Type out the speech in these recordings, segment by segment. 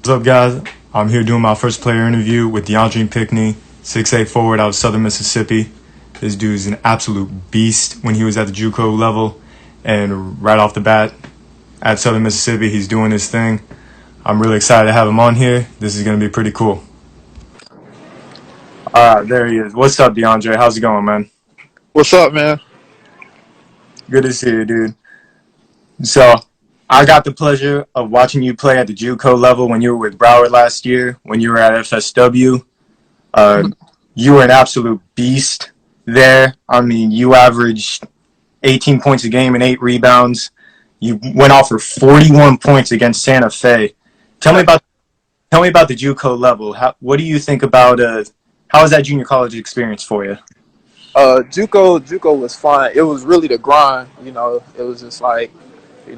What's up, guys? I'm here doing my first player interview with DeAndre Pinckney, 6'8" forward out of Southern Mississippi. This dude's an absolute beast when he was at the JUCO level, and right off the bat at Southern Mississippi, he's doing his thing. I'm really excited to have him on here. This is going to be pretty cool. There he is. What's up, DeAndre? How's it going, man? What's up, man? Good to see you, dude. So, I got the pleasure of watching you play at the JUCO level when you were with Broward last year, when you were at FSW. You were an absolute beast there. I mean, you averaged 18 points a game and 8 rebounds. You went off for 41 points against Santa Fe. Tell me about the JUCO level. What do you think about how was that junior college experience for you? JUCO was fun. It was really the grind. It was just like,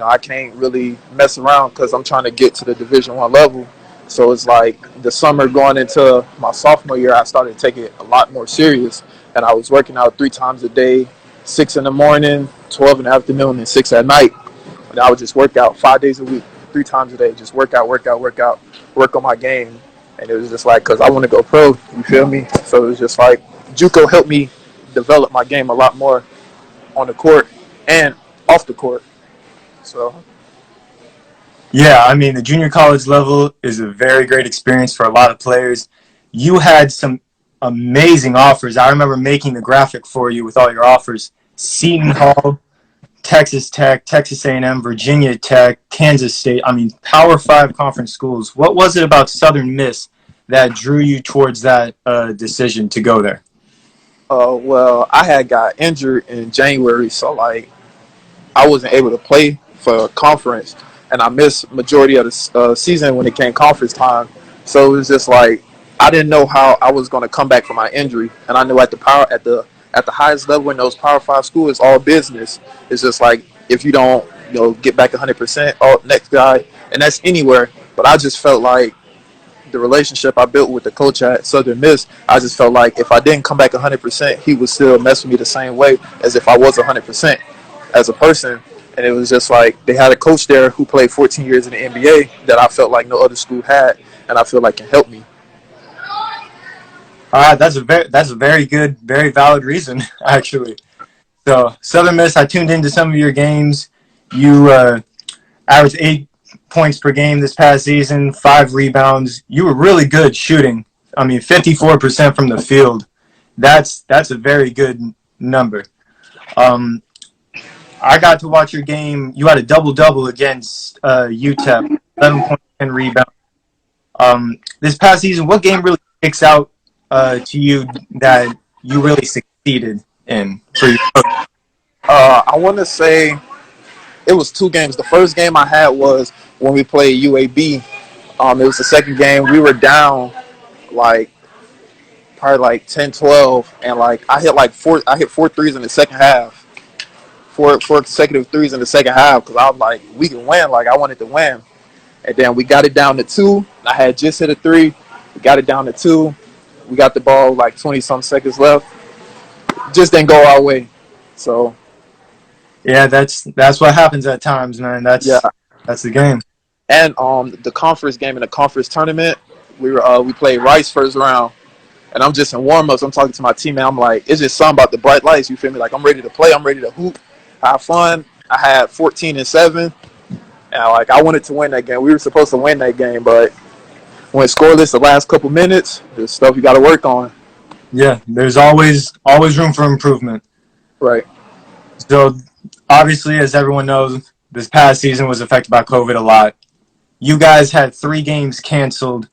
I can't really mess around because I'm trying to get to the Division I level. So it's like the summer going into my sophomore year, I started to take it a lot more serious. And I was working out 3 times a day, 6 in the morning, 12 in the afternoon, and 6 at night. And I would just work out 5 days a week, 3 times a day, just work on my game. And it was just like, because I want to go pro, you feel me? So it was just like, JUCO helped me develop my game a lot more on the court and off the court. So, yeah, I mean, the junior college level is a very great experience for a lot of players. You had some amazing offers. I remember making the graphic for you with all your offers. Seton Hall, Texas Tech, Texas A&M, Virginia Tech, Kansas State. I mean, Power 5 conference schools. What was it about Southern Miss that drew you towards that decision to go there? Well, I had got injured in January, so, like, I wasn't able to play for conference, and I missed majority of the season when it came conference time. So it was just like I didn't know how I was going to come back from my injury, and I knew at the highest level in those Power 5 schools, it's all business. It's just like if you don't get back 100%, oh, next guy, and that's anywhere. But I just felt like the relationship I built with the coach at Southern Miss, I just felt like if I didn't come back 100%, he would still mess with me the same way as if I was 100% as a person. And it was just like they had a coach there who played 14 years in the NBA that I felt like no other school had, and I feel like can help me. All right, that's a very good, very valid reason, actually. So, Southern Miss, I tuned into some of your games. You averaged 8 points per game this past season, 5 rebounds. You were really good shooting. I mean, 54% from the field. That's a very good number. I got to watch your game. You had a double-double against UTEP, 11 points and rebound. This past season, what game really sticks out to you that you really succeeded in for your coach? I want to say it was 2 games. The first game I had was when we played UAB. It was the second game. We were down probably 10-12, and I hit 4 threes in the second half. Four consecutive threes in the second half because I was like, we can win. Like, I wanted to win. And then we got it down to 2. I had just hit a 3. We got it down to 2. We got the ball 20-some seconds left. Just didn't go our way. So, yeah, that's what happens at times, man. That's the game. And the conference game in the conference tournament, we played Rice first round. And I'm just in warm-ups. I'm talking to my teammate. I'm like, it's just something about the bright lights. You feel me? Like, I'm ready to play. I'm ready to hoop, have fun. I had 14-7. And, I wanted to win that game. We were supposed to win that game, but when scoreless the last couple minutes, there's stuff you got to work on. Yeah, there's always room for improvement. Right. So, obviously, as everyone knows, this past season was affected by COVID a lot. You guys had 3 games canceled.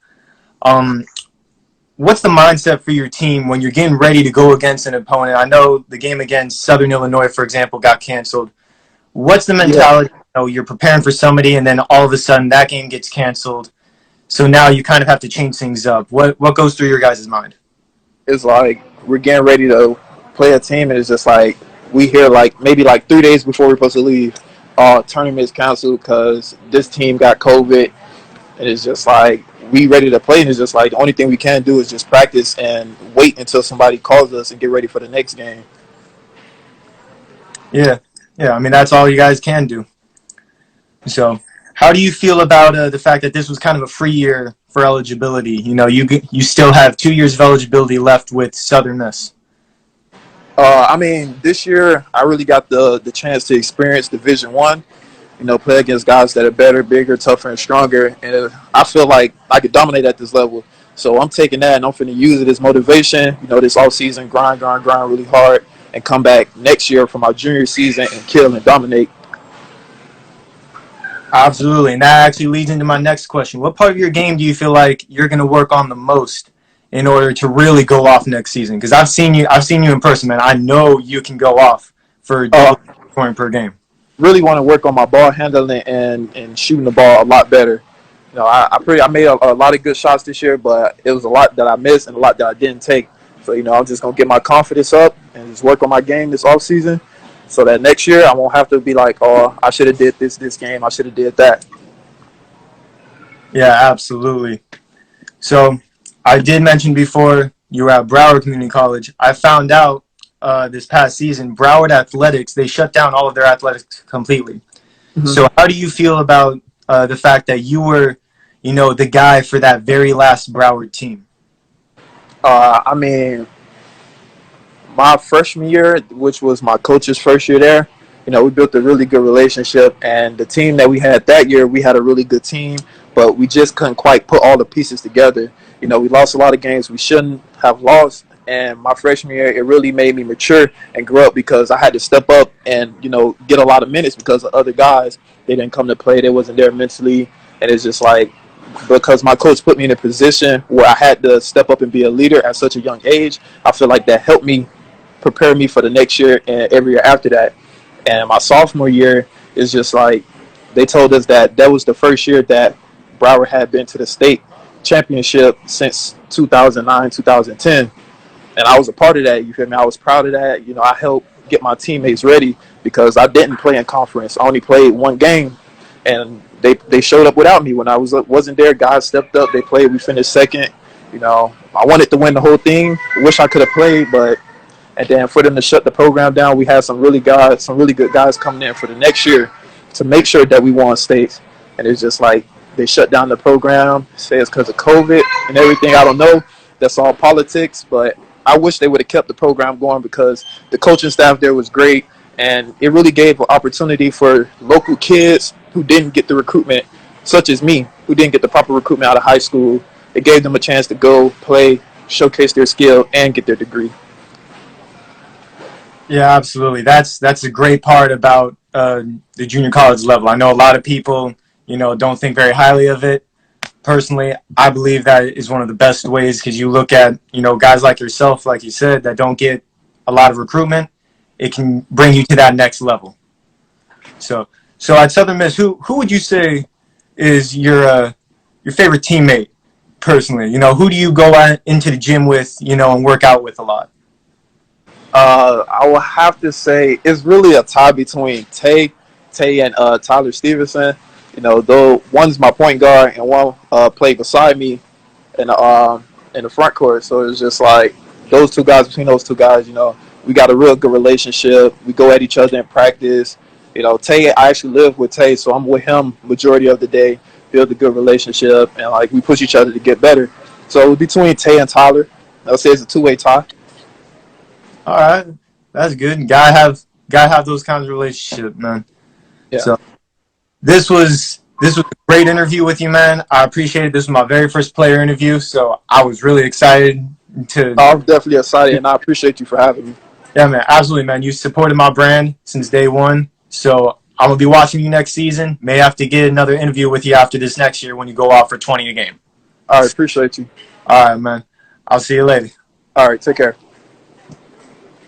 What's the mindset for your team when you're getting ready to go against an opponent? I know the game against Southern Illinois, for example, got canceled. What's the mentality? Yeah. You're preparing for somebody, and then all of a sudden that game gets canceled. So now you kind of have to change things up. What goes through your guys' mind? It's like we're getting ready to play a team, and it's just like we hear maybe 3 days before we're supposed to leave, tournament's canceled because this team got COVID, and it's just like we ready to play, and it's just like the only thing we can do is just practice and wait until somebody calls us and get ready for the next game. Yeah. I mean, that's all you guys can do. So, How do you feel about the fact that this was kind of a free year for eligibility? You still have 2 years of eligibility left with Southern Miss. I mean, this year I really got the chance to experience Division One. Play against guys that are better, bigger, tougher, and stronger. And I feel like I could dominate at this level. So I'm taking that and I'm finna use it as motivation. This off season, grind really hard, and come back next year for my junior season and kill and dominate. Absolutely, and that actually leads into my next question. What part of your game do you feel like you're going to work on the most in order to really go off next season? Because I've seen you in person, man. I know you can go off for double point per game. Really want to work on my ball handling and shooting the ball a lot better. I made a lot of good shots this year, but it was a lot that I missed and a lot that I didn't take. So I'm just gonna get my confidence up and just work on my game this off season, so that next year I won't have to be like, oh, I should have did this game, I should have did that. Yeah, absolutely. So I did mention before you were at Broward Community College. I found out this past season, Broward Athletics, they shut down all of their athletics completely. Mm-hmm. So how do you feel about the fact that you were, the guy for that very last Broward team? I mean, my freshman year, which was my coach's first year there, we built a really good relationship. And the team that we had that year, we had a really good team, but we just couldn't quite put all the pieces together. We lost a lot of games we shouldn't have lost. And my freshman year, it really made me mature and grow up, because I had to step up and, get a lot of minutes because of other guys. They didn't come to play. They wasn't there mentally. And it's just like, because my coach put me in a position where I had to step up and be a leader at such a young age, I feel like that helped me prepare me for the next year and every year after that. And my sophomore year is just like, they told us that was the first year that Broward had been to the state championship since 2009, 2010. And I was a part of that, you feel me? I was proud of that. I helped get my teammates ready, because I didn't play in conference. I only played one game, and they showed up without me when I wasn't there. Guys stepped up, they played, we finished second. I wanted to win the whole thing. Wish I could have played, and then for them to shut the program down, we had some really good guys coming in for the next year to make sure that we won states. And it's just like, they shut down the program, say it's because of COVID and everything. I don't know. That's all politics, but I wish they would have kept the program going, because the coaching staff there was great, and it really gave an opportunity for local kids who didn't get the recruitment, such as me, who didn't get the proper recruitment out of high school. It gave them a chance to go play, showcase their skill, and get their degree. Yeah, absolutely. That's a great part about the junior college level. I know a lot of people, don't think very highly of it. Personally, I believe that is one of the best ways, because you look at, guys like yourself, like you said, that don't get a lot of recruitment. It can bring you to that next level. So at Southern Miss, who would you say is your favorite teammate personally? Who do you go into the gym with, and work out with a lot? I will have to say it's really a tie between Tay and Tyler Stevenson. Though one's my point guard and one played beside me in the front court. So it's just like between those two guys, we got a real good relationship. We go at each other in practice. Tay, I actually live with Tay, so I'm with him majority of the day, build a good relationship, and like we push each other to get better. So between Tay and Tyler, I'll say it's a two-way tie. All right, that's good. Gotta have those kinds of relationships, man. Yeah. So this was a great interview with you, man. I appreciate it. This was my very first player interview, so I was really excited to. I'm definitely excited, and I appreciate you for having me. Yeah, man, absolutely, man. You supported my brand since day one, so I'm gonna be watching you next season. May have to get another interview with you after this next year when you go off for 20 a game. All right, appreciate you. All right, man. I'll see you later. All right, take care.